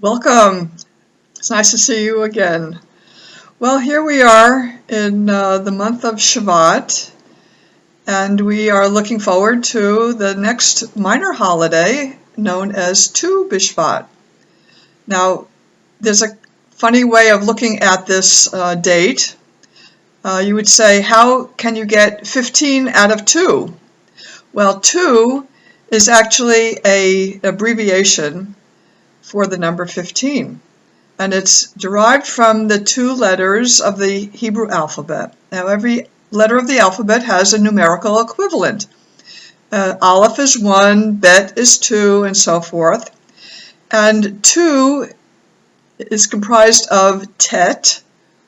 Welcome. It's nice to see you again. Well, here we are in the month of Shavat, and we are looking forward to the next minor holiday known as Tu B'Shvat. Now, there's a funny way of looking at this date. You would say, how can you get 15 out of 2? Well, 2 is actually an abbreviation for the number 15. And it's derived from the 2 letters of the Hebrew alphabet. Now, every letter of the alphabet has a numerical equivalent. Aleph is 1, Bet is 2, and so forth. And 2 is comprised of Tet,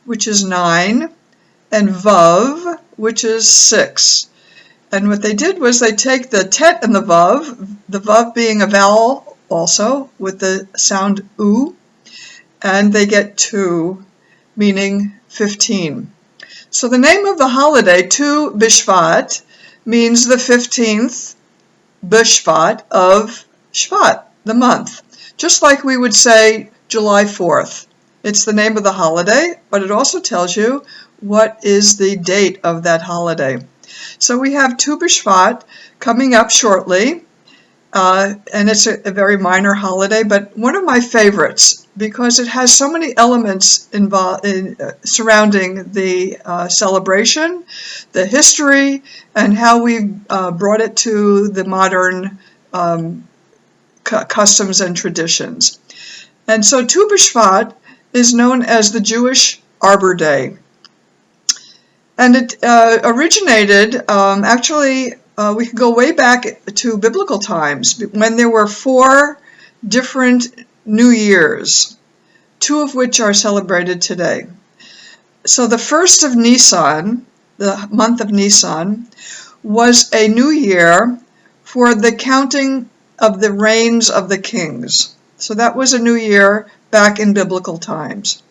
which is 9, and Vav, which is 6. And what they did was they take the Tet and the Vav being a vowel also with the sound U, and they get 2, meaning 15. So the name of the holiday, Tu B'Shvat, means the 15th B'Shvat of Shvat, the month. Just like we would say July 4th. It's the name of the holiday, but it also tells you what is the date of that holiday. So we have Tu B'Shvat coming up shortly, and it's a very minor holiday, but one of my favorites because it has so many elements surrounding the celebration, the history, and how we've brought it to the modern customs and traditions. And so Tu B'Shvat is known as the Jewish Arbor Day. And it originated, we could go way back to biblical times when there were 4 different New Years, 2 of which are celebrated today. So the first of Nisan, the month of Nisan, was a new year for the counting of the reigns of the kings. So that was a new year back in biblical times.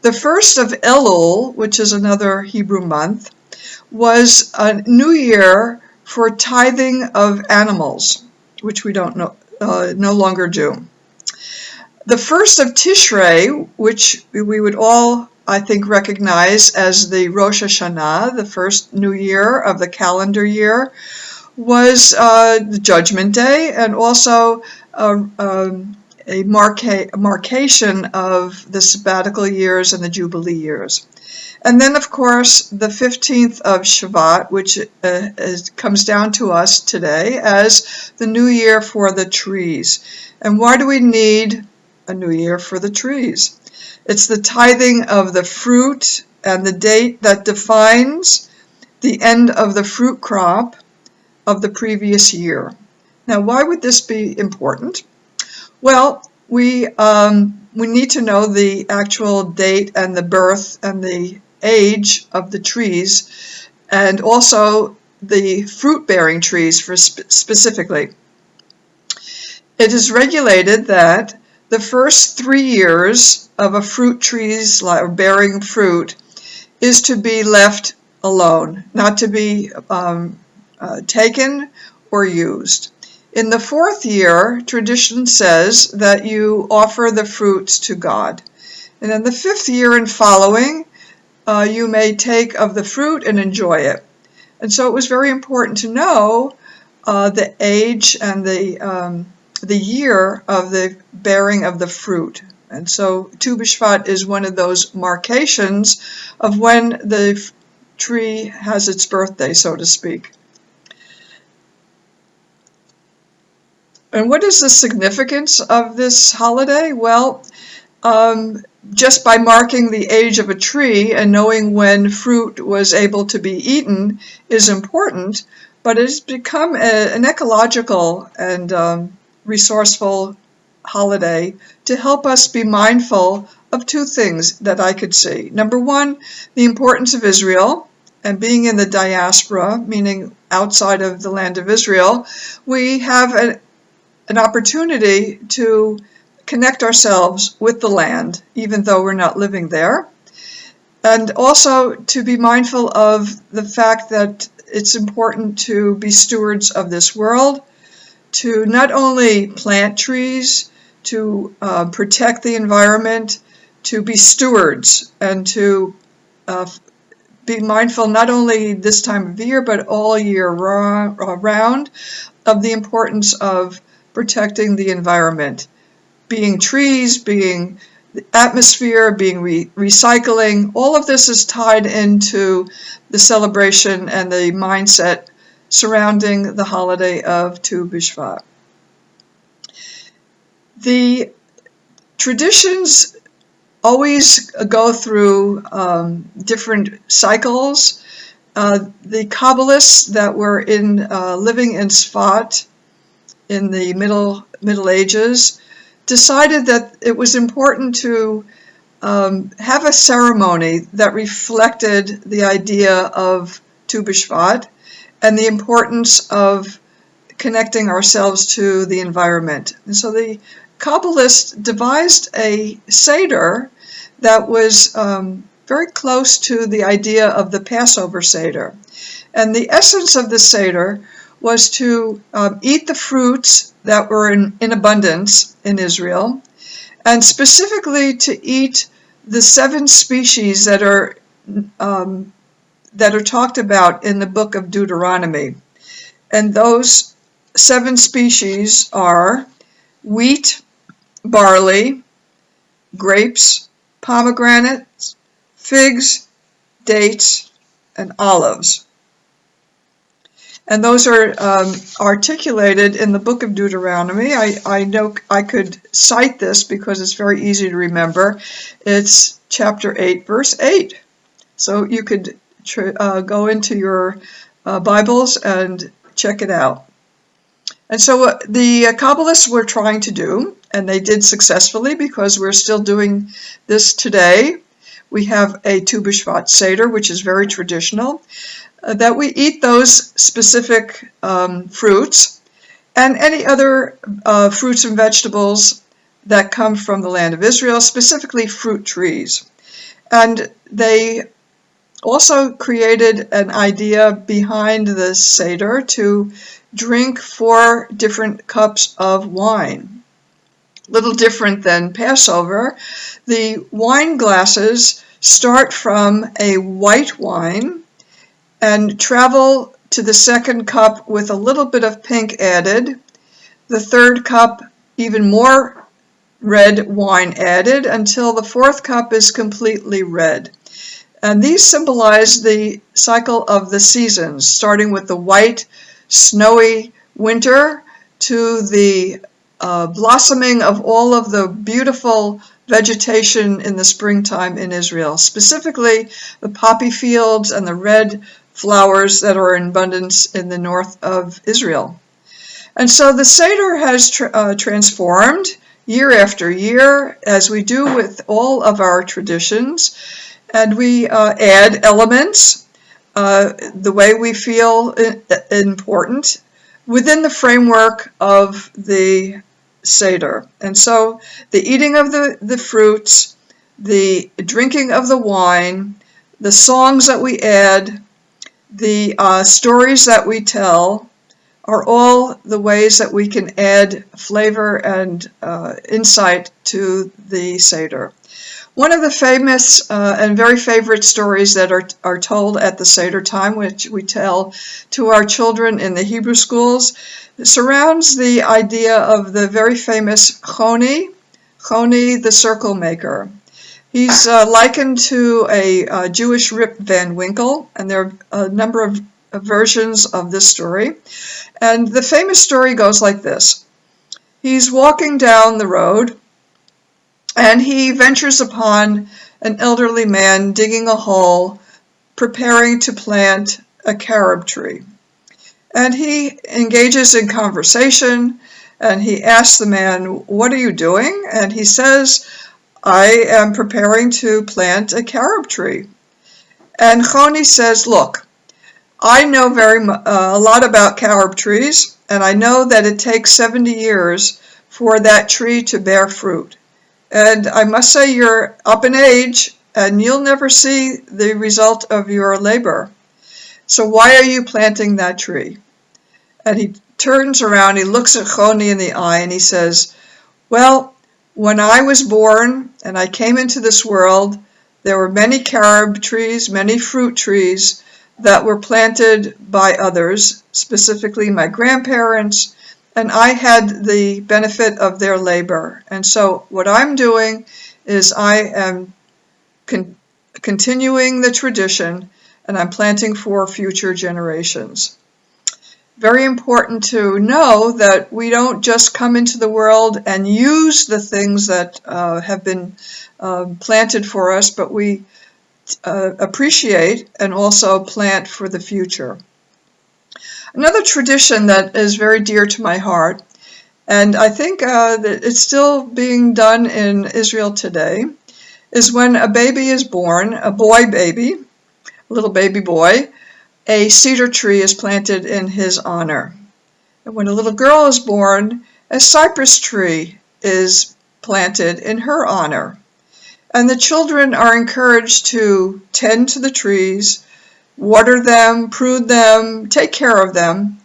The first of Elul, which is another Hebrew month, was a new year for tithing of animals, which we don't no longer do. The first of Tishrei, which we would all, I think, recognize as the Rosh Hashanah, the first new year of the calendar year, was the Judgment Day and also a marcation of the sabbatical years and the Jubilee years. And then, of course, the 15th of Shavat, which comes down to us today as the new year for the trees. And why do we need a new year for the trees? It's the tithing of the fruit and the date that defines the end of the fruit crop of the previous year. Now, why would this be important? Well, we need to know the actual date and the birth and the age of the trees, and also the fruit-bearing trees specifically. It is regulated that the first 3 years of a fruit tree's bearing fruit is to be left alone, not to be taken or used. In the 4th year, tradition says that you offer the fruits to God. And in the 5th year and following, you may take of the fruit and enjoy it. And so it was very important to know the age and the year of the bearing of the fruit. And so Tu B'Shvat is one of those markations of when the tree has its birthday, so to speak. And what is the significance of this holiday? Well, just by marking the age of a tree and knowing when fruit was able to be eaten is important, but it's become an ecological and resourceful holiday to help us be mindful of 2 things that I could see. Number 1, the importance of Israel, and being in the diaspora, meaning outside of the land of Israel, we have an opportunity to connect ourselves with the land, even though we're not living there. And also to be mindful of the fact that it's important to be stewards of this world, to not only plant trees, to protect the environment, to be stewards, and to be mindful not only this time of year, but all year round of the importance of protecting the environment, being trees, being the atmosphere, being recycling. All of this is tied into the celebration and the mindset surrounding the holiday of Tu B'Shvat. The traditions always go through different cycles. The Kabbalists that were living in Sfat in the Middle Ages decided that it was important to have a ceremony that reflected the idea of Tu B'Shvat and the importance of connecting ourselves to the environment. And so the Kabbalists devised a Seder that was very close to the idea of the Passover Seder. And the essence of the Seder was to eat the fruits that were in abundance in Israel, and specifically to eat the 7 species that are talked about in the book of Deuteronomy. And those 7 species are wheat, barley, grapes, pomegranates, figs, dates, and olives. And those are articulated in the book of Deuteronomy. I know I could cite this because it's very easy to remember. It's chapter 8, verse 8. So you could go into your Bibles and check it out. And so what the Kabbalists were trying to do, and they did successfully because we're still doing this today. We have a Tu B'Shvat Seder, which is very traditional, that we eat those specific fruits and any other fruits and vegetables that come from the land of Israel, specifically fruit trees. And they also created an idea behind the Seder to drink 4 different cups of wine. Little different than Passover. The wine glasses start from a white wine and travel to the 2nd cup with a little bit of pink added, the 3rd cup even more red wine added, until the 4th cup is completely red. And these symbolize the cycle of the seasons, starting with the white, snowy winter to the blossoming of all of the beautiful vegetation in the springtime in Israel, specifically the poppy fields and the red flowers that are in abundance in the north of Israel. And so the Seder has transformed year after year, as we do with all of our traditions, and we add elements the way we feel important within the framework of the Seder. And so the eating of the fruits, the drinking of the wine, the songs that we add, the stories that we tell are all the ways that we can add flavor and insight to the Seder. One of the famous and very favorite stories that are told at the Seder time, which we tell to our children in the Hebrew schools, surrounds the idea of the very famous Choni the circle maker. He's likened to a Jewish Rip Van Winkle, and there are a number of versions of this story. And the famous story goes like this. He's walking down the road, and he ventures upon an elderly man digging a hole, preparing to plant a carob tree. And he engages in conversation, and he asks the man, "What are you doing?" And he says, "I am preparing to plant a carob tree." And Choni says, "Look, I know a lot about carob trees, and I know that it takes 70 years for that tree to bear fruit. And I must say you're up in age, and you'll never see the result of your labor. So why are you planting that tree?" And he turns around, he looks at Choni in the eye, and he says, Well, when I was born and I came into this world, there were many carob trees, many fruit trees that were planted by others, specifically my grandparents, and I had the benefit of their labor. And so what I'm doing is I am continuing the tradition, and I'm planting for future generations. Very important to know that we don't just come into the world and use the things that have been planted for us, but we appreciate and also plant for the future. Another tradition that is very dear to my heart, and I think that it's still being done in Israel today, is when a baby is born, a boy baby, a little baby boy, a cedar tree is planted in his honor. And when a little girl is born, a cypress tree is planted in her honor. And the children are encouraged to tend to the trees, water them, prune them, take care of them.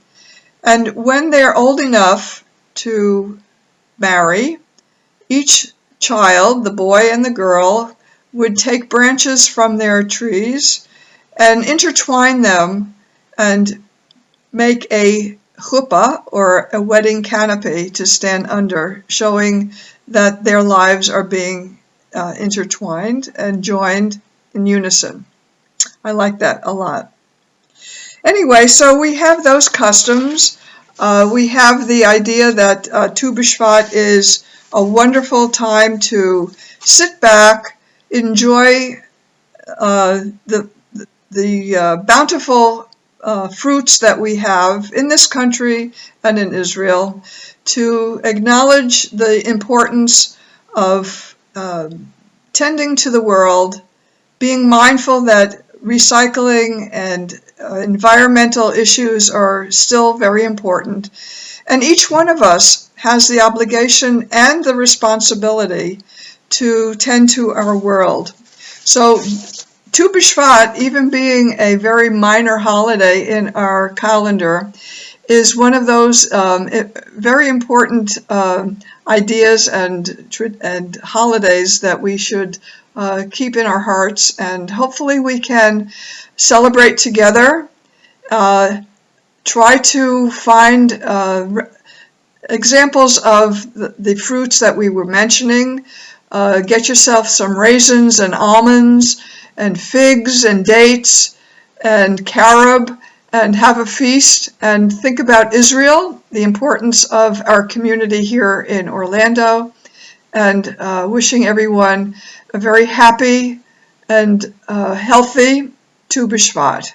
And when they're old enough to marry, each child, the boy and the girl, would take branches from their trees and intertwine them and make a chuppah, or a wedding canopy, to stand under, showing that their lives are being intertwined and joined in unison. I like that a lot. Anyway, so we have those customs. We have the idea that Tu B'Shvat is a wonderful time to sit back, enjoy the bountiful fruits that we have in this country and in Israel, to acknowledge the importance of tending to the world, being mindful that recycling and environmental issues are still very important, and each one of us has the obligation and the responsibility to tend to our world. So Tu B'Shvat, even being a very minor holiday in our calendar, is one of those very important ideas and holidays that we should keep in our hearts, and hopefully we can celebrate together. Try to find examples of the fruits that we were mentioning. Get yourself some raisins and almonds and figs and dates and carob, and have a feast, and think about Israel, the importance of our community here in Orlando, and wishing everyone a very happy and healthy Tu B'Shvat.